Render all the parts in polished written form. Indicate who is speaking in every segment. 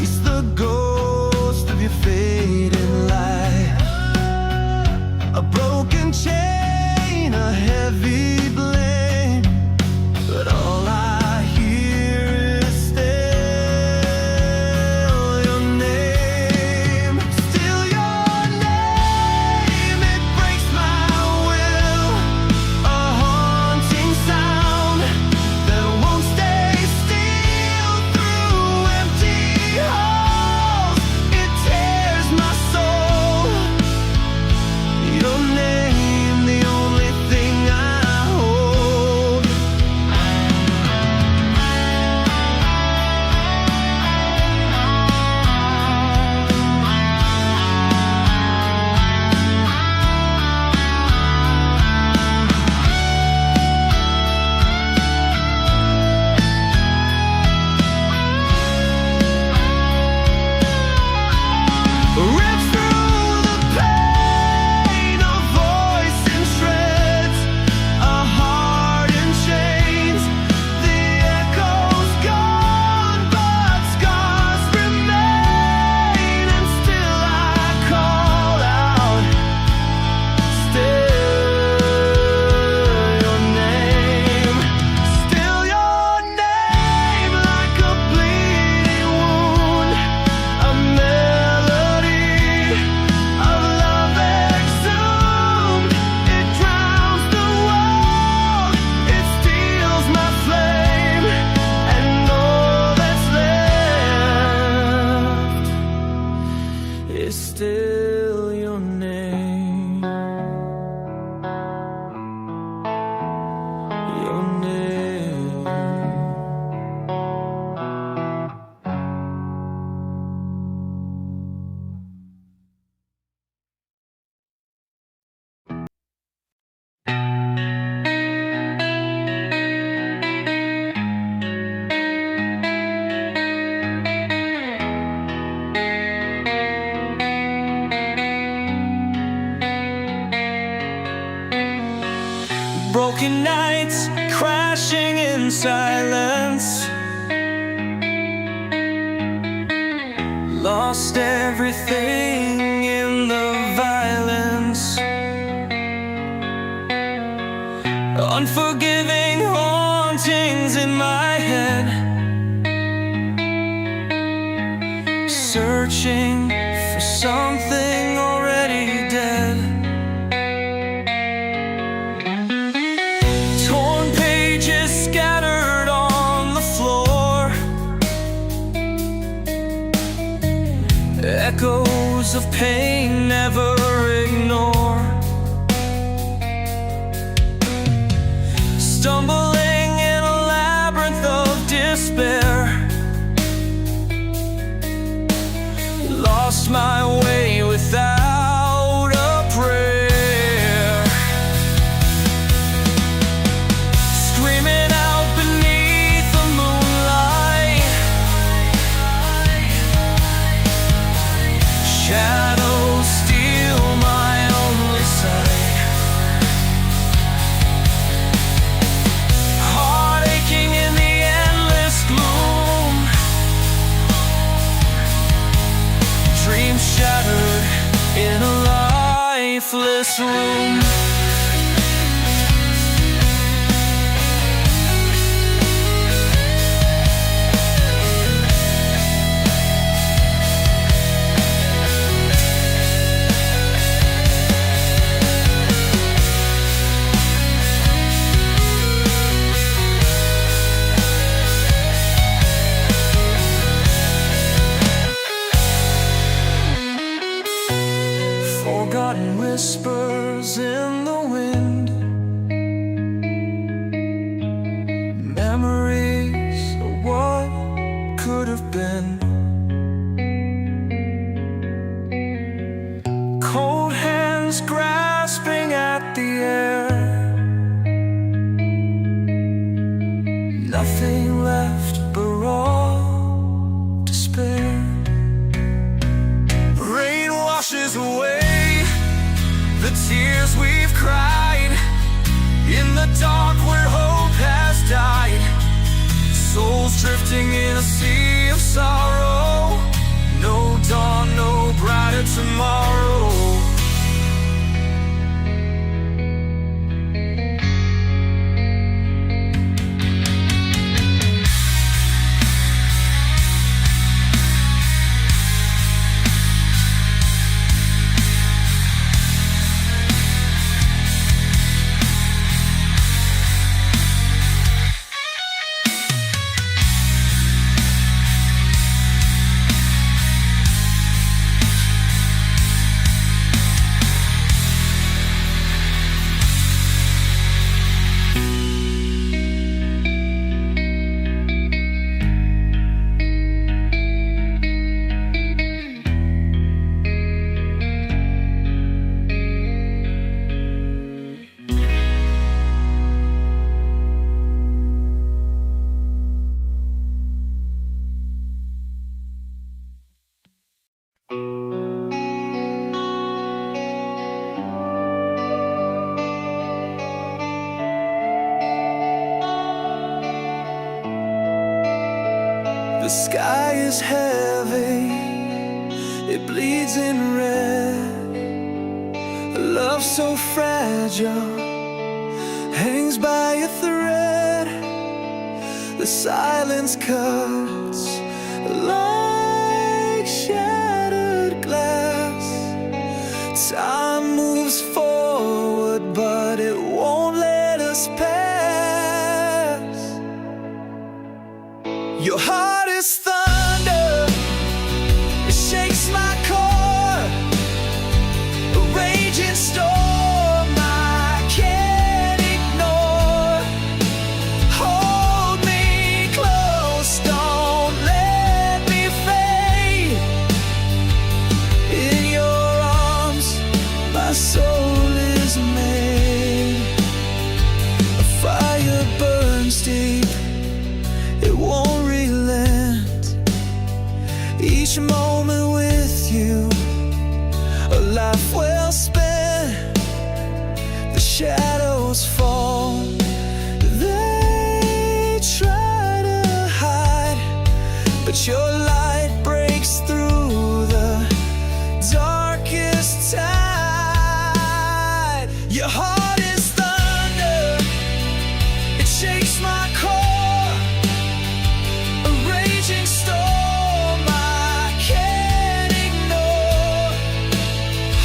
Speaker 1: chase the ghost of your fading light. A broken chain, a heavy blame, but all I hear is still your name. Still your name, it breaks my will. A haunting sound that won't stay still through empty halls. It tears my soul. Your name, the only thing I hold. Rips through the pain, a voice in shreds, a heart in chains. The echo's gone, but scars remain, and still I call out. Still your name, still your name, like a bleeding wound, a melody of love exhumed. It drowns the world, it steals my flame, and all that's left is still your name. Your name. Broken nights crashing in silence. Lost everything in the violence. Unforgiving hauntings in my head. Searching for something already dead. Torn pages scattered on the floor. Echoes of pain never ignore. Stumbling in a labyrinth of despair. Lost my way without a prayer. Screaming out beneath the moonlight. Shadows steal my only sight. Heart aching in the endless gloom. Dreams shattered in a lifeless room. Forgotten whispers in the wind. Memories of what could have been. Cold hands grasping at the air. Nothing left but raw despair. Rain washes away the tears we've cried in the dark where hope has died. Souls drifting in a sea of sorrow. is heavy, it bleeds in red. A love so fragile hangs by a thread. The silence cuts like shattered glass. Time moves forward, but it won't let us pass. Your heart is thunder, it shakes my core. A raging storm I can't ignore. Hold me close, don't let me fade. In your arms, my soul is made. A fire burns deep, it won't relent. Each moment with you, a life well spent. The shadows fall, they try to hide, but your light breaks through the darkest tide. Your heart is thunder, it shakes my core. A raging storm I can't ignore.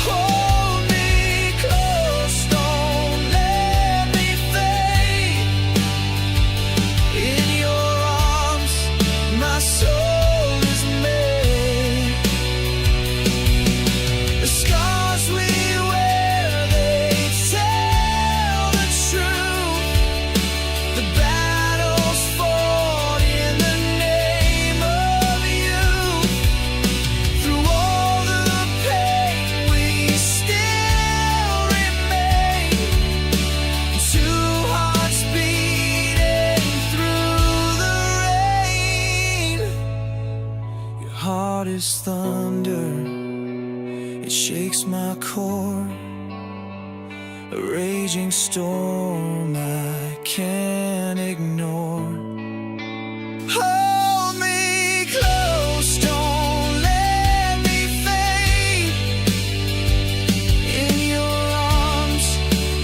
Speaker 1: Hold me close, don't let me fade. In your arms, my soul is made. The scars we wear, they tell the truth. The battles fought in the name of you. Through all the pain, we still remain. Two hearts beating through the rain. Your heart is thunder, it shakes my core. A raging storm I can't ignore. Hold me close, don't let me fade. In your arms,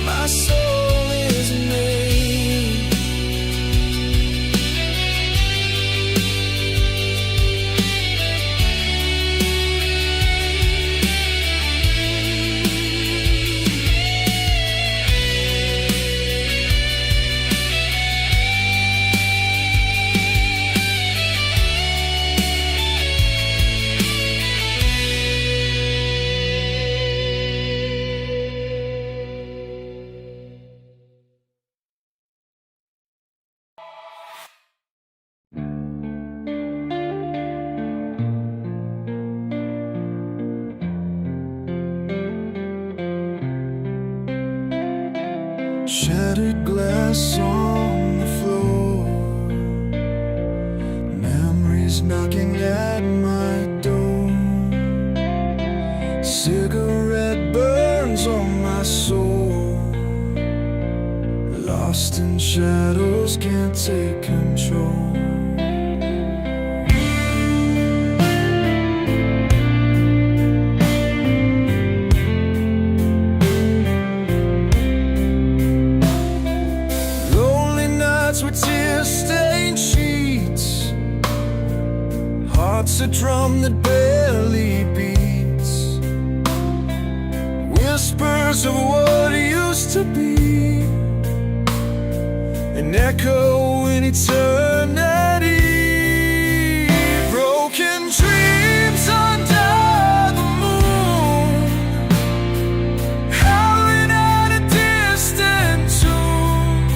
Speaker 1: my soul is made. Shattered glass on the floor, memories knocking at my door. Cigarette burns on my soul, lost in shadows, can't take control. With tear-stained sheets, hearts a drum that barely beats, whispers of what used to be, an echo in eternity. Broken dreams under the moon, howling at a distant tune,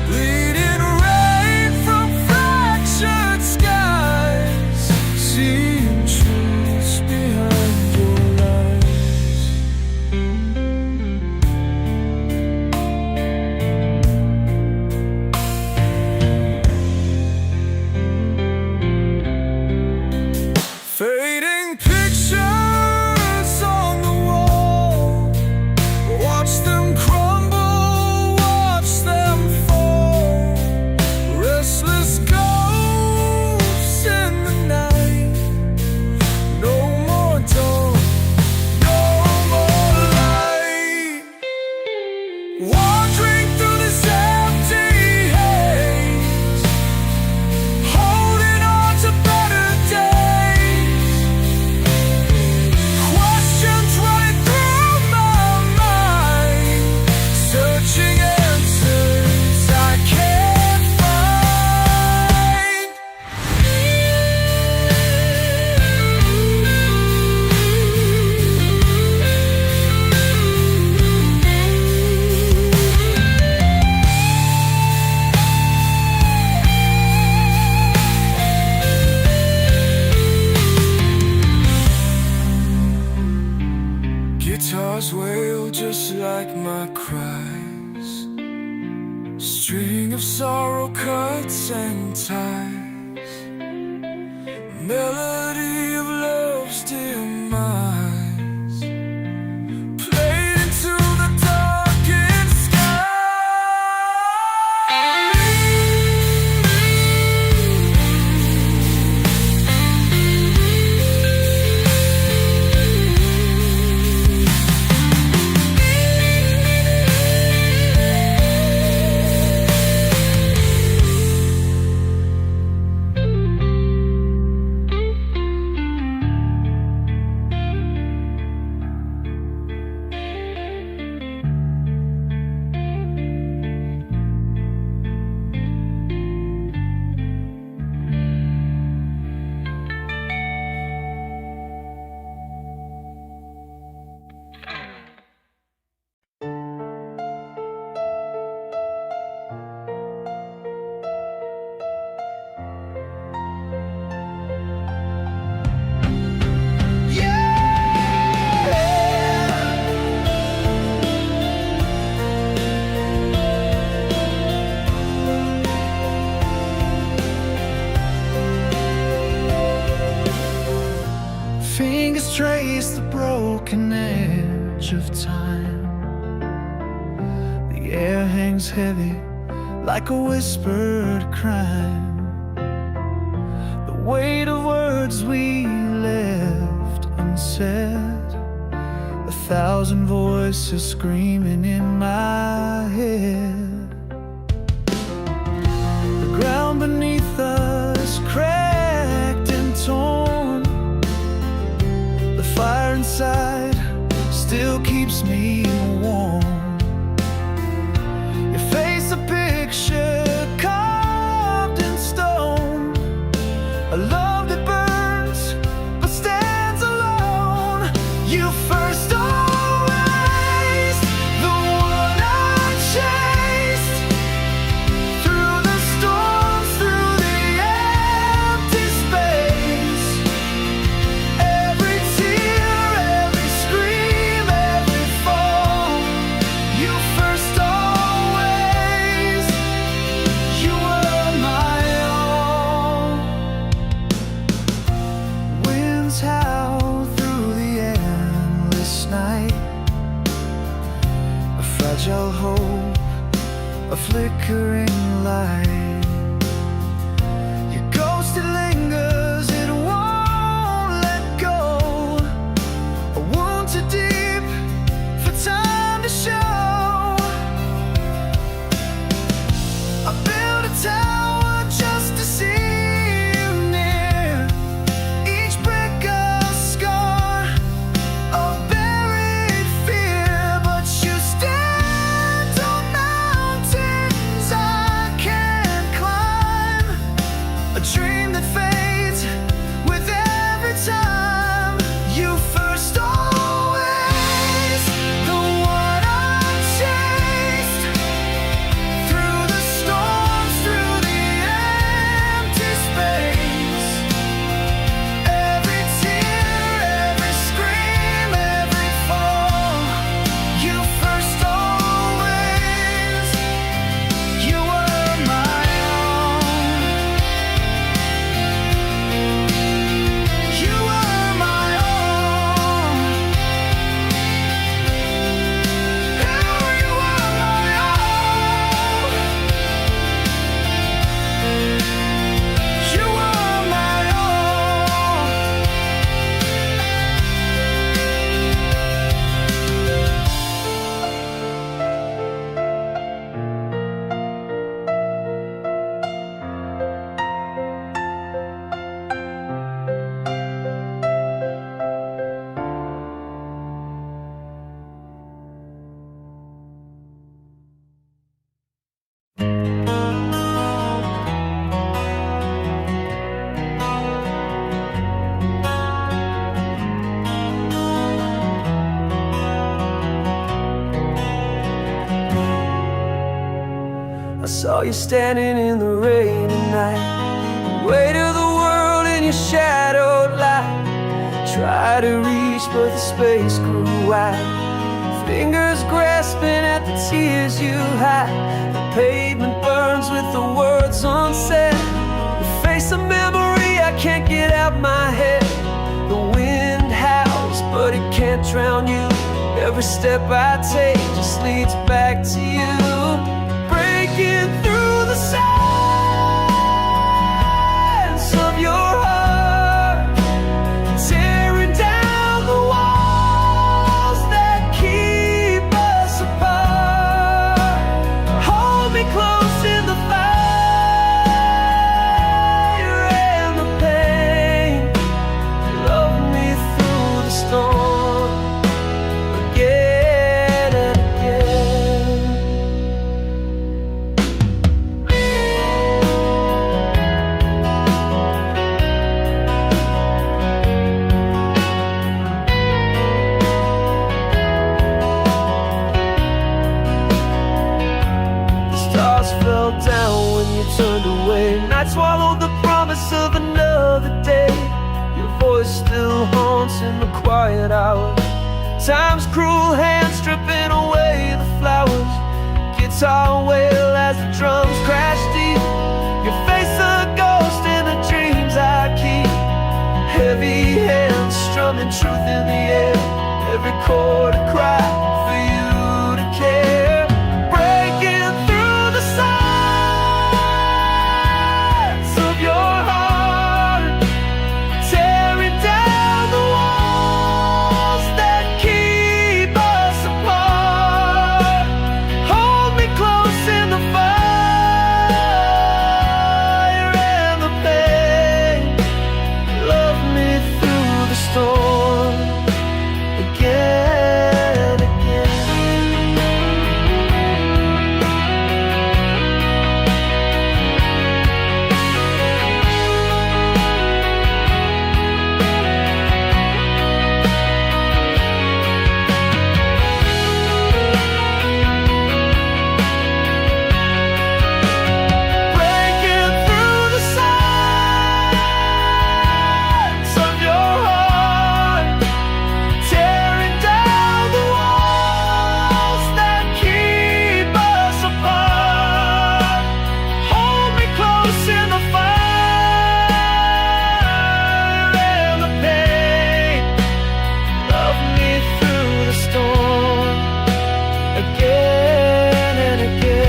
Speaker 1: bleeding rain from fractured skies, seeing truths behind your lies. stars wail just like my cries. String of sorrow cuts and ties. Melody of love's demise. Played into the darkened sky.
Speaker 2: Fingers trace the broken edge of time. The air hangs heavy like a whispered crime. The weight of words we left unsaid. 1,000 voices screaming in my head. The ground beneath us cracked and torn. Fire inside still keeps me warm. Your face a picture carved in stone. A love that burns but stands alone. You first always, the one I chased. Through the storms, through the empty space. Every tear, every scream, every fall. You first always, you were my all. Winds howl through the endless night. A fragile hope, a flickering light. Your ghost, it lingers, it won't let go. A wound too deep for time to show. I built a tower just to see you near. Each brick a scar, a buried fear. But you stand on mountains I can't climb. A dream that fades with every time. You first always, the one I chased. Through the storms, through the empty space. Every tear, every scream, every fall. You first always, you were my own. You were my own. You were my own. You were my own.
Speaker 1: I saw you standing in the rain tonight. Weight of the world in your shadowed light. Try to reach but the space grew wide. fingers grasping at the tears you hide. The pavement burns with the words unsaid. The face of memory I can't get out my head. The wind howls, but it can't drown you. Every step I take just leads back to you. Breaking through the silence of your heart, tearing down the walls that keep us apart. Hold me close in the fire and the pain. Love me through the storm, again and again. The stars fell down when you turned away. Night swallowed the promise of another day. Your voice still haunts in the quiet hours. Time's cruel hand stripping away the flowers. Guitar wail as the drums crash deep. Your face a ghost in the dreams I keep. Heavy hands strumming truth in the air. Every chord a cry for you to care. Breaking through the silence of your heart, tearing down the walls that keep us apart. Hold me close in the fire and the pain. Love me through the storm, again and again. Breaking through the silence of your heart, tearing down the walls that keep us apart. Hold me close in the fire and the pain. Love me through the storm, again and again.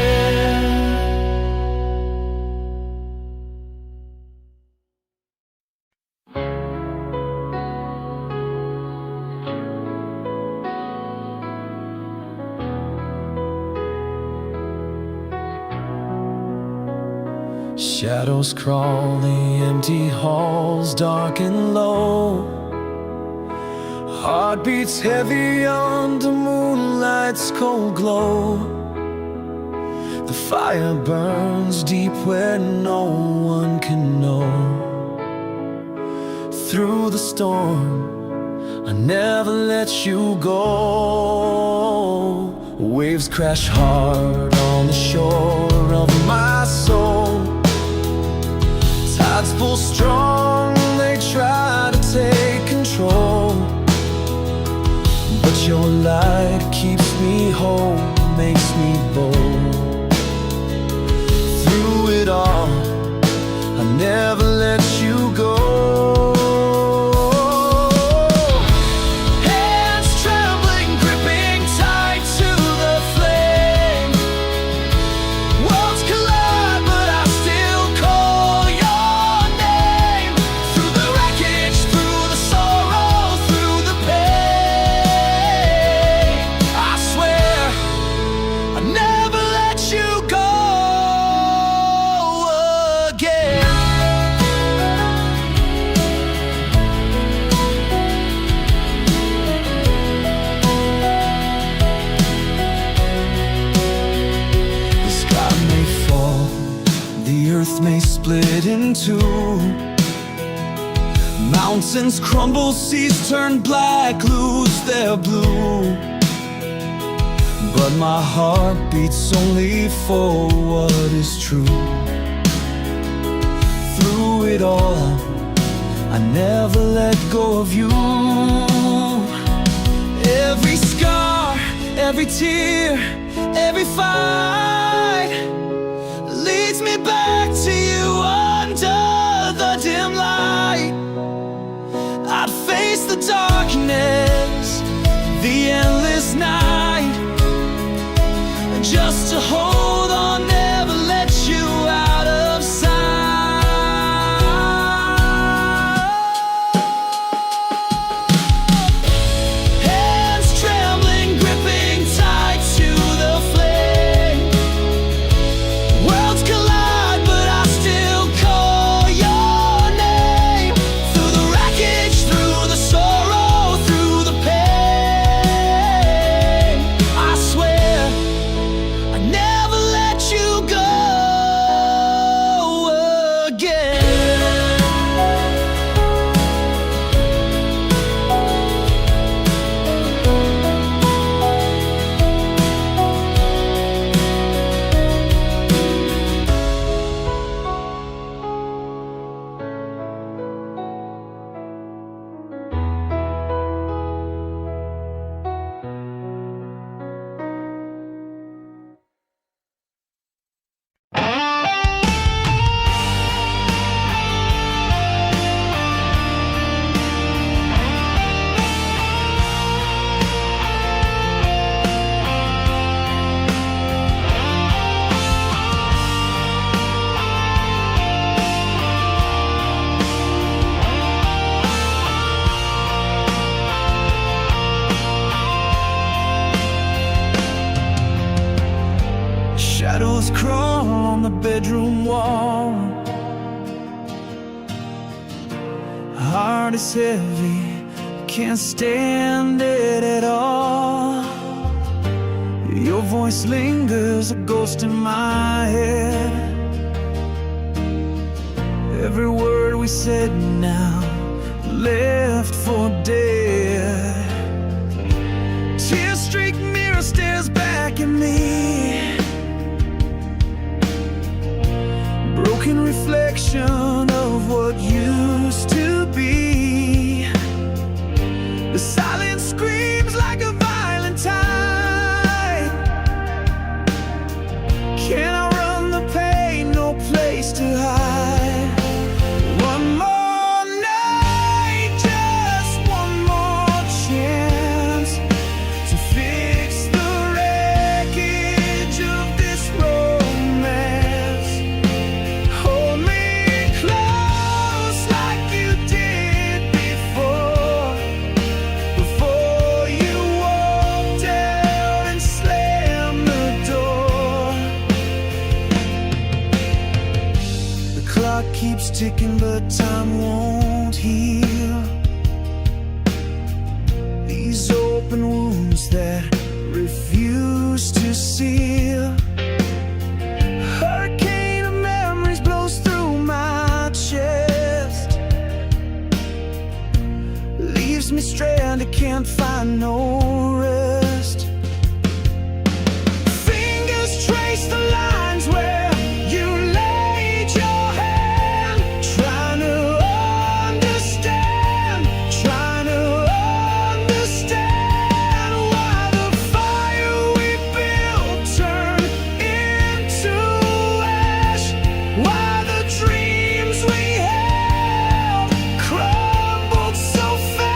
Speaker 1: Shadows crawl the empty halls, dark and low. Heartbeats heavy under moonlight's cold glow. The fire burns deep where no one can know. Through the storm, I never let you go. Waves crash hard on the shore of my soul. Tides pull strong, they try to take control. But your light keeps me whole, makes me bold. Through it all, I never let you go. Hands trembling, gripping tight to the flame. Worlds collide, but I still call your name. Through the wreckage, through the sorrow, through the pain, I swear I never let you go again. The sky may fall, the earth may split in two. Mountains crumble, seas turn black, lose their blue. But my heart beats only for what is true. Through it all, I never let go of you. Every scar,
Speaker 2: Every tear, every fight leads me back to you under the dim light. I'd face the darkness, the endless night, just to hold on, never let you out of sight. Hands trembling, gripping tight to the flame. Worlds collide, but I still call your name. Through the wreckage, through the sorrow, through the pain, I swear I never let you go again. Shadows crawl on the bedroom wall. Heart is heavy, can't stand it at all. Your voice lingers, a ghost in my head. Every word we said now left for dead. Tear-streaked mirror stares back at me. Broken reflection of what used to be. The silence screams like a violent tide. Can I run the pain? No place to hide. One more night, just one more chance to fix the wreckage of this romance. Hold me close like you did before you walked out and slammed the door. The clock keeps ticking, but time won't heal these open wounds that refuse to seal. Hurricane of memories blows through my chest, leaves me stranded, can't find no rest. Fingers trace the lines where you laid your hand, trying to understand why the fire we built turned into ash, why the dreams we held crumbled so fast.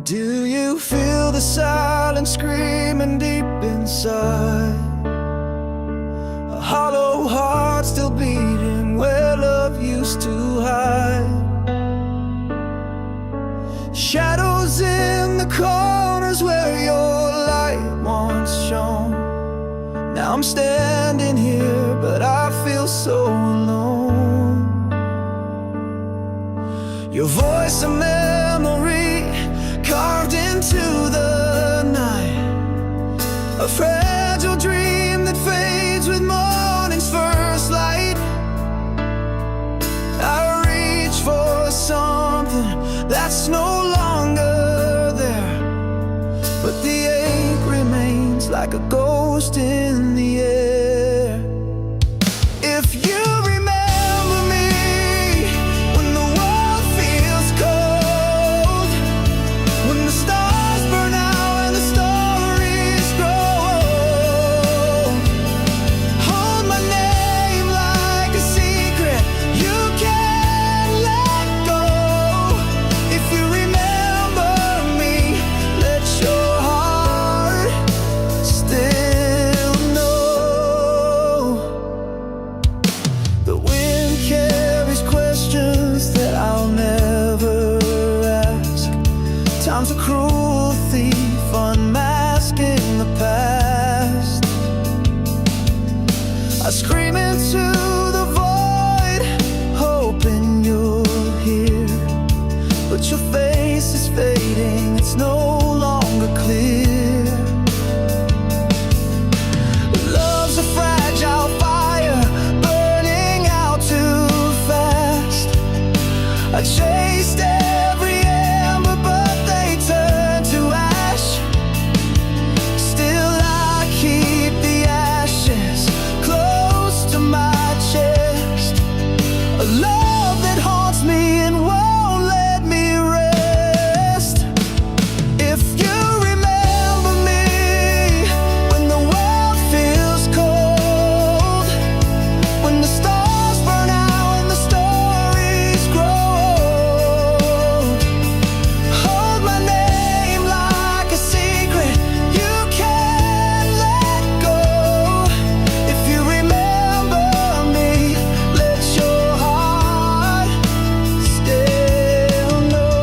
Speaker 2: Do you feel the silence screaming deep inside? A hollow heart still beating where love used to hide. Shadows in the corners where your light once shone. Now I'm standing here, but I feel so alone. Your voice a memory carved into the night, a fragile dream that fades with morning's first light. I reach for something that's no longer there, but the ache remains like a ghost in the air. If you remember me when the world feels cold, when the stars burn out and the stories grow old, hold my name like a secret you can't let go. If you remember me, let your heart still know. The wind carries questions that I'll never ask. Time's a cruel thief, unmasking the past. I scream into the void, hoping you'll hear, but your face is fading, it's no longer clear. Love's a fragile fire, burning out too fast. I chased every ember, but they turned to ash. Still I keep the ashes close to my chest. A love that haunts me and won't let me rest. If you remember me when the world feels cold, when the stars burn out and the stories grow old, hold my name like a secret you can't let go. If you remember me, let your heart still know.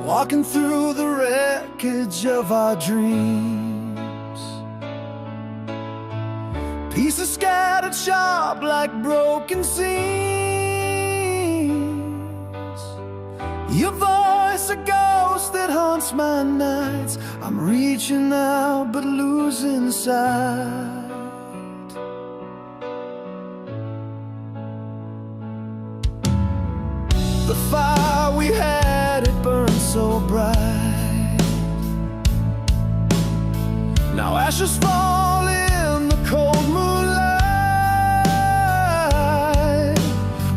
Speaker 2: Walking through the wreckage of our dreams, pieces scattered sharp like broken seams. Your voice a ghost that haunts my nights. I'm reaching out but losing sight. The fire we had, it burned so bright. Now ashes fall in the cold moonlight.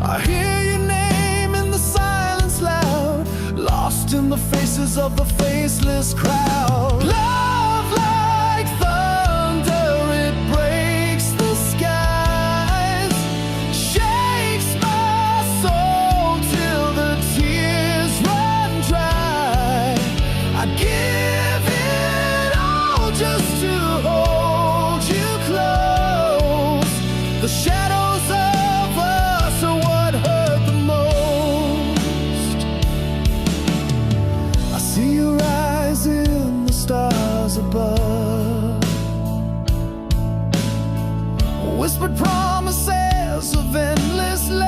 Speaker 2: I hear your name in the silence loud, lost in the faces of the faceless crowd. Love like thunder, it breaks the skies, shakes my soul till the tears run dry. I give it all just to hold you close. The shadows of us are what hurt the most. I see your eyes in the stars above, whispered promises of endless love,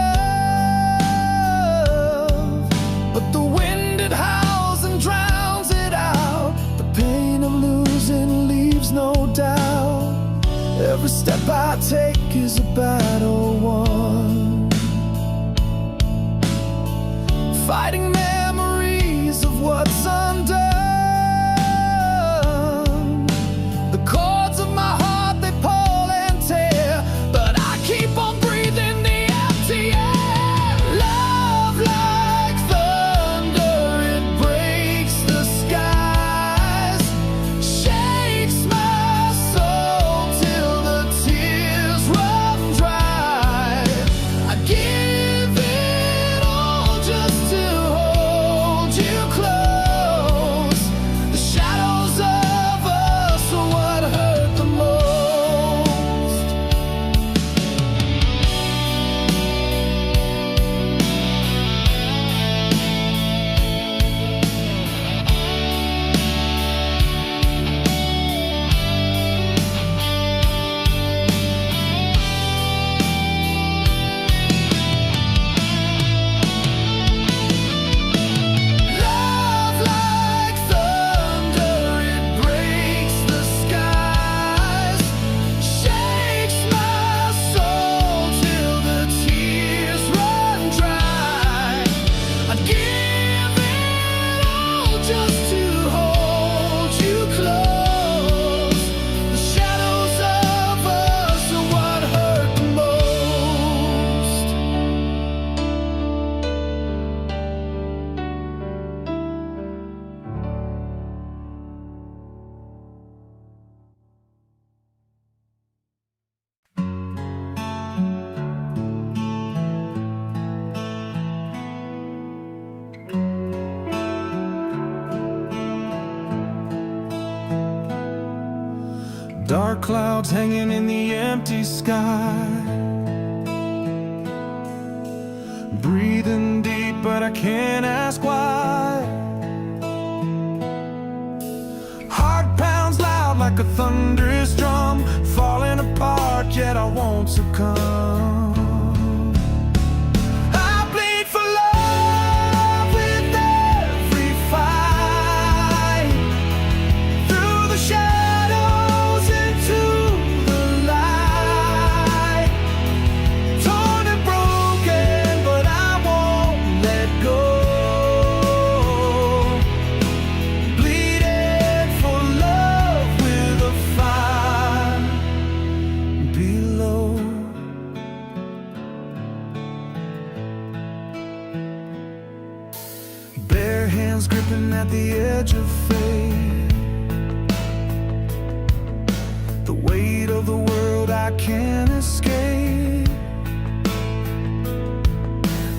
Speaker 2: but the wind it howls and drowns it out. The pain of losing leaves no doubt. Every step I take is a battle won, fighting memories of what's undone. The chords of my heart, they Dark clouds hanging in the empty sky. Breathing deep, but I can't ask why. Heart pounds loud like a thunderous drum, falling apart, yet I won't succumb. I bleed for love with every fight, through the shadows into the light. Torn and broken, but I won't let go. Bleeding for love with a fire below. Bare hands gripping at the edge of fate, the weight of the world I can't escape.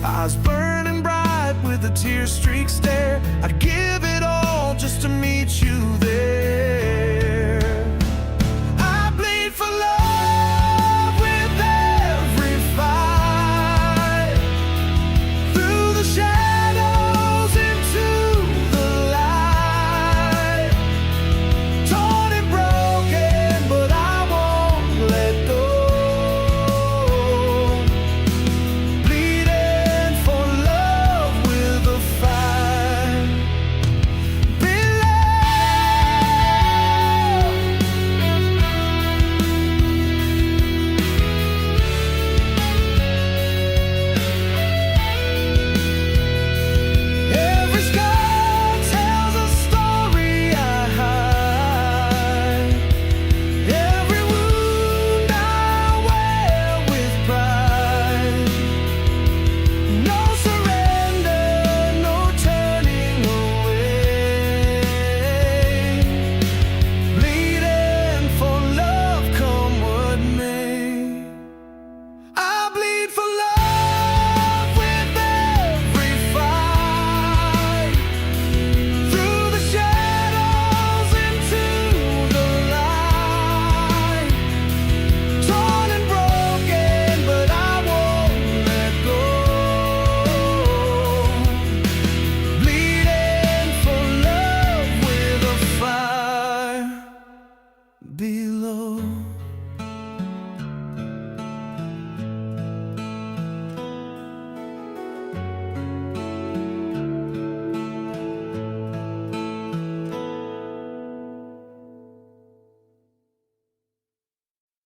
Speaker 2: Eyes burning bright with a tear-streaked stare, I'd give